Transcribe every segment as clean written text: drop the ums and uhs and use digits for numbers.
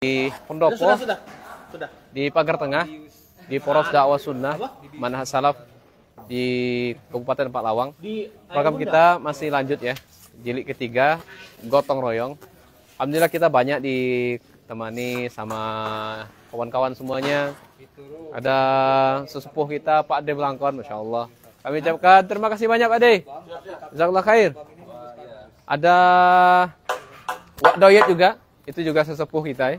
di pendopo Sudah. di Pagar Tengah di Poros Dakwah Sunnah Manhaj Salaf di Kabupaten Paklawang. Program kita masih lanjut ya, jilid ketiga, gotong royong. Alhamdulillah kita banyak ditemani sama kawan-kawan semuanya. Ada sesepuh kita Pak Ade Belangkon, Masya Allah. Kami ucapkan terima kasih banyak Pak Ade. Jazakallah khair. Ada Wak Dayat juga, itu juga sesepuh kita ya.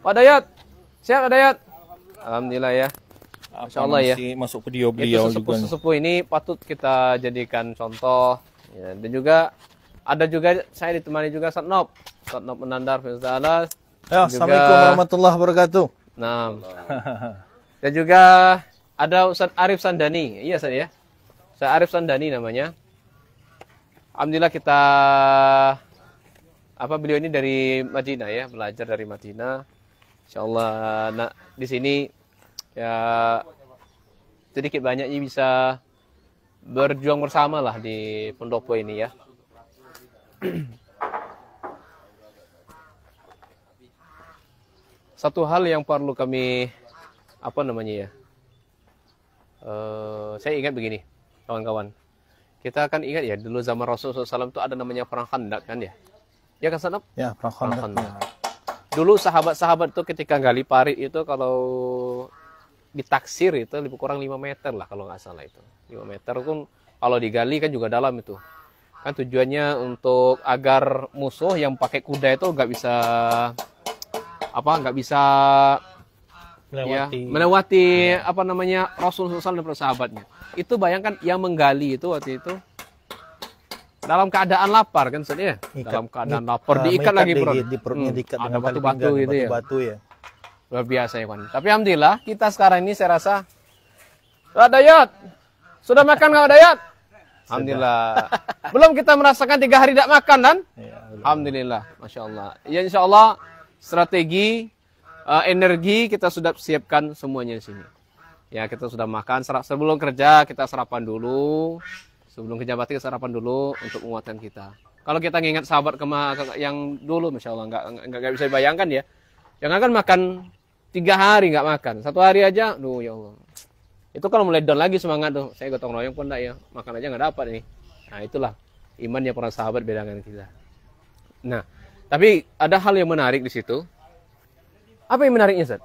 Pak Dayat, siap Pak Dayat? Alhamdulillah ya. Masya Allah ya. Masuk video beliau juga. Sesepuh ini patut kita jadikan contoh. Ya, dan juga ada juga saya ditemani juga Satnop Menandar Firdaus. Ya, Assalamualaikum warahmatullahi wabarakatuh. Nah, dan juga ada Ustaz Arif Sandani. Iya saya ya. Ustaz Arif Sandani namanya. Alhamdulillah kita beliau ini dari Madinah ya, belajar dari Madinah. Insyaallah nah, di sini ya sedikit banyaknya bisa berjuang bersama lah di pendopo ini ya. Satu hal yang perlu kami saya ingat begini kawan-kawan, kita akan ingat ya dulu zaman Rasulullah SAW itu ada namanya perang Khandaq kan ya kan Sanap? Ya, perang Khandaq. Dulu sahabat-sahabat itu ketika gali parit itu kalau ditaksir itu lebih kurang 5 meter lah kalau nggak salah itu. 5 meter pun kalau digali kan juga dalam itu. Kan tujuannya untuk agar musuh yang pakai kuda itu nggak bisa melewati Rasulullah SAW dan sahabatnya. Itu bayangkan yang menggali itu waktu itu dalam keadaan lapar kan sebenarnya. Dalam keadaan lapar diikat lagi bro. Di perutnya diikat ada dengan batu-batu gitu ya. Batu ya. Luar biasa ya kawan. Tapi alhamdulillah kita sekarang ini saya rasa Pak Dayat sudah makan nggak Pak Dayat? Alhamdulillah. Belum kita merasakan 3 hari tidak makan kan? Ya, alhamdulillah, masya Allah. Ya insya Allah strategi energi kita sudah siapkan semuanya di sini. Ya kita sudah makan sebelum kerja kita sarapan dulu. Sebelum kerja bakti sarapan dulu untuk menguatkan kita. Kalau kita ngingat sahabat yang dulu, masya Allah nggak bisa dibayangkan ya. Jangan kan makan 3 hari nggak makan, 1 hari aja, duh ya Allah. Itu kalau mulai down lagi semangat tuh, saya gotong royong pun enggak ya, makan aja nggak dapat nih. Nah itulah imannya para sahabat beda dengan kita. Nah, tapi ada hal yang menarik di situ. Apa yang menariknya, Ustaz?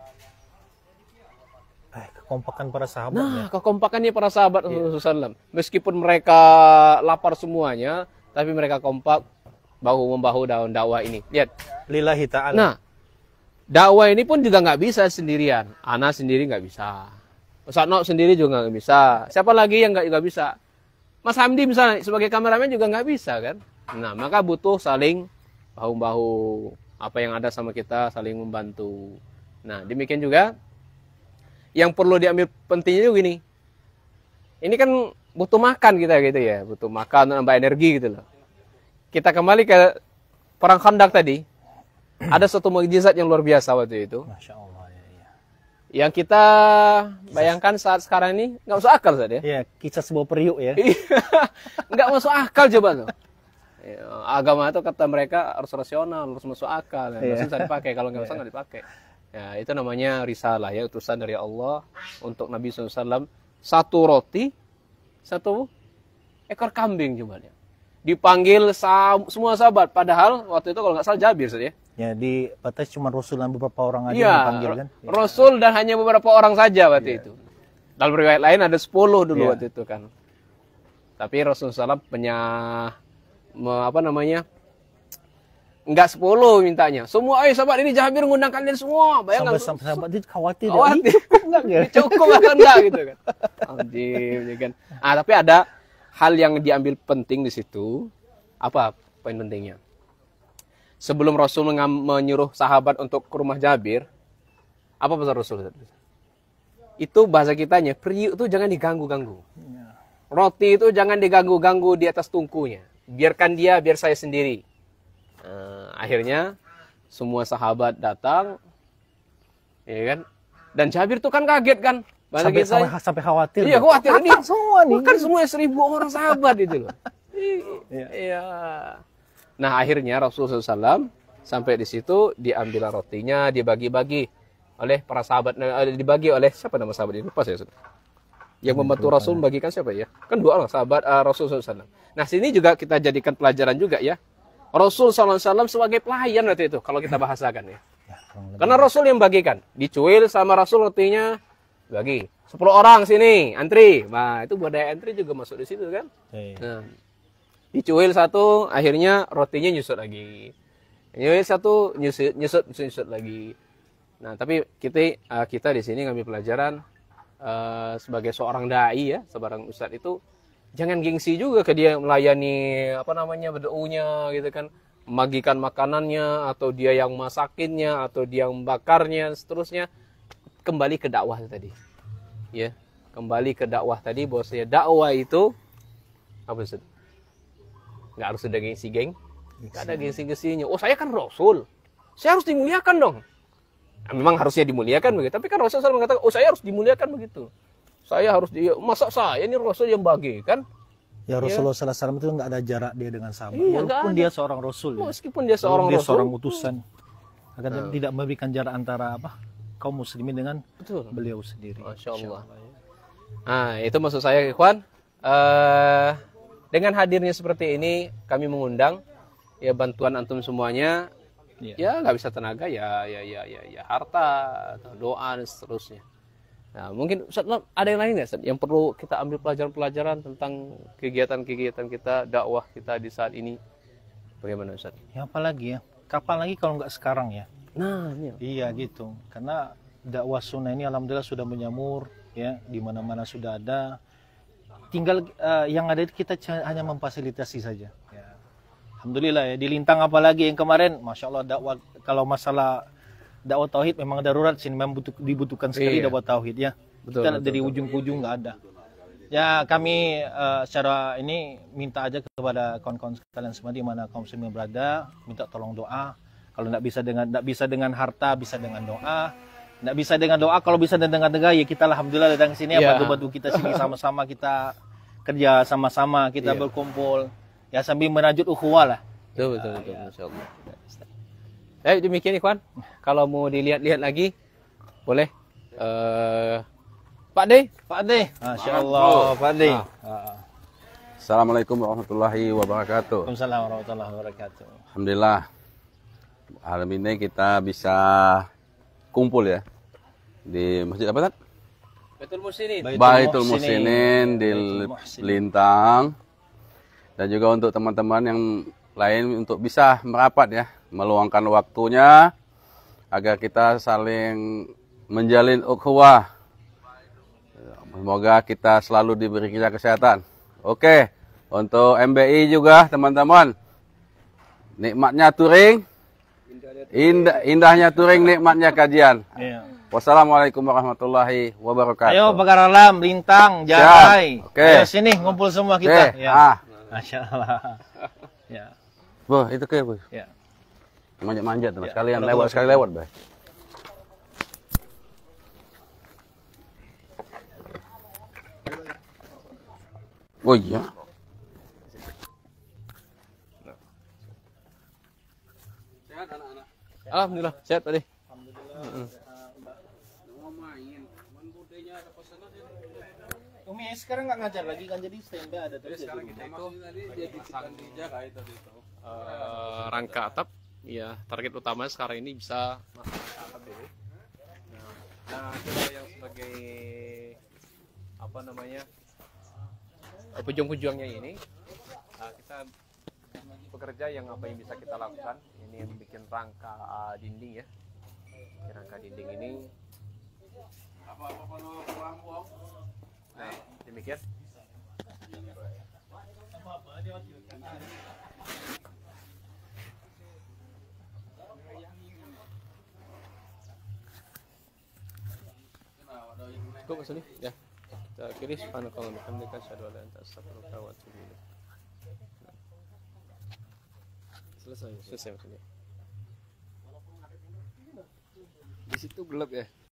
Kekompakan para sahabat. Nah, kekompakannya para sahabat Rasulullah SAW. Meskipun mereka lapar semuanya, tapi mereka kompak bahu-membahu dalam dakwah ini. Lihat. Lillahi ta'ala. Nah, dakwah ini pun juga nggak bisa sendirian. Ana sendiri nggak bisa. Ustaz Nok sendiri juga nggak bisa. Siapa lagi yang nggak bisa? Mas Hamdi misalnya sebagai kameramen juga nggak bisa kan? Nah, maka butuh saling bahu-bahu. Apa yang ada sama kita saling membantu. Nah, demikian juga yang perlu diambil pentingnya juga gini. Ini kan butuh makan kita gitu ya, butuh makan nambah energi gitu loh. Kita kembali ke perang Khandaq tadi. Ada satu mukjizat yang luar biasa waktu itu. Masya Allah ya. Yang kita bayangkan saat sekarang ini nggak masuk akal Ustaz ya. Iya, kisah sebuah periuk ya. Nggak masuk akal coba tuh. Ya, agama itu kata mereka harus rasional, harus masuk akal. Harus bisa dipakai, kalau nggak bisa nggak dipakai. Ya, itu namanya risalah ya, utusan dari Allah untuk Nabi SAW. 1 roti, 1 ekor kambing coba ya. Dipanggil semua sahabat, padahal waktu itu kalau nggak salah Jabir saja. Ya, dibatasi cuma Rasul dan beberapa orang aja yang dipanggil kan. Ya. Rasul dan hanya beberapa orang saja waktu itu. Dalam riwayat lain ada 10 dulu waktu itu kan. Tapi Rasulullah SAW enggak 10 mintanya. Semua, sahabat ini Jabir ngundang kalian semua. Bayangkan sampai sahabat itu khawatir. Enggak ya? Cukup atau enggak gitu kan. Anjir, kan. Tapi ada hal yang diambil penting di situ. Apa poin pentingnya? Sebelum Rasul menyuruh sahabat untuk ke rumah Jabir, apa pesan Rasul? Itu bahasa kitanya, periuk itu jangan diganggu-ganggu. Roti itu jangan diganggu-ganggu di atas tungkunya. Biarkan dia, biar saya sendiri. Akhirnya semua sahabat datang, ya kan? Dan Jabir tuh kan kaget kan? Sampai khawatir. Iya, khawatir ini semua nih. Kan semua 1000 orang sahabat itu loh. Iya. Nah, akhirnya Rasulullah SAW Sampai di situ diambil rotinya, dibagi-bagi oleh para sahabat, dibagi oleh siapa nama sahabat ini? Lupa saya. Yang membantu Rasul membagikan siapa ya? Kan dua orang sahabat Rasul SAW. Nah sini juga kita jadikan pelajaran juga ya. Rasul SAW sebagai pelayan waktu itu kalau kita bahasakan ya. Karena Rasul yang bagikan, dicuil sama Rasul rotinya bagi. 10 orang sini antri. Nah itu budaya antri juga masuk di situ kan. Nah, dicuil satu, akhirnya rotinya nyusut lagi. Nyusut satu, nyusut lagi. Nah, tapi kita di sini ngambil pelajaran sebagai seorang dai ya, seorang ustadz itu jangan gengsi juga ke dia melayani berdoanya gitu kan, membagikan makanannya atau dia yang masakinnya atau dia yang bakarnya seterusnya. Kembali ke dakwah tadi. Ya, kembali ke dakwah tadi bahwasanya dakwah itu apa sih? Nggak harus ada gengsi, geng. Nggak ada gengsi-gengsinya. Oh, saya kan Rasul. Saya harus dimuliakan dong. Nah, memang harusnya dimuliakan begitu. Tapi kan Rasul selalu mengatakan, oh saya harus dimuliakan begitu. Saya harus masa saya ini Rasul yang bagi kan? Ya Rasulullah SAW itu nggak ada jarak dia dengan sahabat. Iya, Walaupun dia seorang Rasul. Meskipun dia seorang Rasul. Seorang utusan. Akan tidak memberikan jarak antara kaum muslimin dengan beliau sendiri. Masya Allah. Nah, itu maksud saya ikhwan. Dengan hadirnya seperti ini, kami mengundang ya bantuan antum semuanya. Ya nggak bisa tenaga ya harta atau doa dan seterusnya. Nah mungkin Ustaz, ada yang lain nggak Ustaz, yang perlu kita ambil pelajaran-pelajaran tentang kegiatan-kegiatan kita, dakwah kita di saat ini, bagaimana Ustaz? Ya apalagi ya, kapan lagi kalau nggak sekarang ya? Nah iya gitu, karena dakwah sunnah ini alhamdulillah sudah menyamur ya, di mana-mana sudah ada. Tinggal yang ada kita hanya memfasilitasi saja. Ya. Alhamdulillah ya, di Lintang apalagi yang kemarin, Masya Allah dakwah, kalau masalah dakwah tauhid memang darurat sini, memang dibutuhkan sekali dakwah tauhid ya. Kita dari ujung ke ujung nggak ada. Ya kami secara ini minta aja kepada kawan-kawan sekalian semua di mana kaum muslimin berada, minta tolong doa. Kalau nggak bisa dengan harta, bisa dengan doa. Nggak bisa dengan doa, kalau bisa dengan tenaga ya kita alhamdulillah datang ke sini ya, bantu-bantu kita sini sama-sama kita kerja sama-sama, kita berkumpul. Ya sambil merajut ukhuwah lah. Betul. Masya Allah. Demikian ikhwan. Kalau mau dilihat-lihat lagi, boleh. Pak De. Masya Allah, Pak De. Assalamualaikum warahmatullahi wabarakatuh. Waalaikumsalam warahmatullahi wabarakatuh. Alhamdulillah, malam ini kita bisa kumpul ya di masjid apa, Tat? Baitul Muhsinin di Lintang. Dan juga untuk teman-teman yang lain untuk bisa merapat ya, meluangkan waktunya agar kita saling menjalin ukhuwah. Semoga kita selalu diberi kesehatan. Oke, untuk MBI juga teman-teman, nikmatnya touring, indahnya touring, nikmatnya kajian. Wassalamualaikum warahmatullahi wabarakatuh. Ayo Bakar Alam, Lintang, Jarai. Ayo sini ngumpul semua kita. Ya. Masya Allah. Ya. Bu, itu ke Bu. Ya. Manjat-manjat teman, sekalian lewat sekali lewat, Bay. Oh iya. Sehat anak-anak. Alhamdulillah, sehat tadi. Umi sekarang nggak ngajar lagi kan, jadi standby ada terus. Sekarang kita itu rangka atap. Ya, target utama sekarang ini bisa masuk rangka atap dulu. Nah, kita yang sebagai pejuang-pejuangnya ini, kita bekerja yang apa yang bisa kita lakukan. Ini yang bikin rangka dinding ya. Rangka dinding ini. Nah, demikian. Kok kesini? Ya. Kita akhiri subhanakallah wa bihamdika asyhadu an la ilaha illa anta astaghfiruka wa atubu ilaik. Selesai maksudnya. Di situ gelap ya.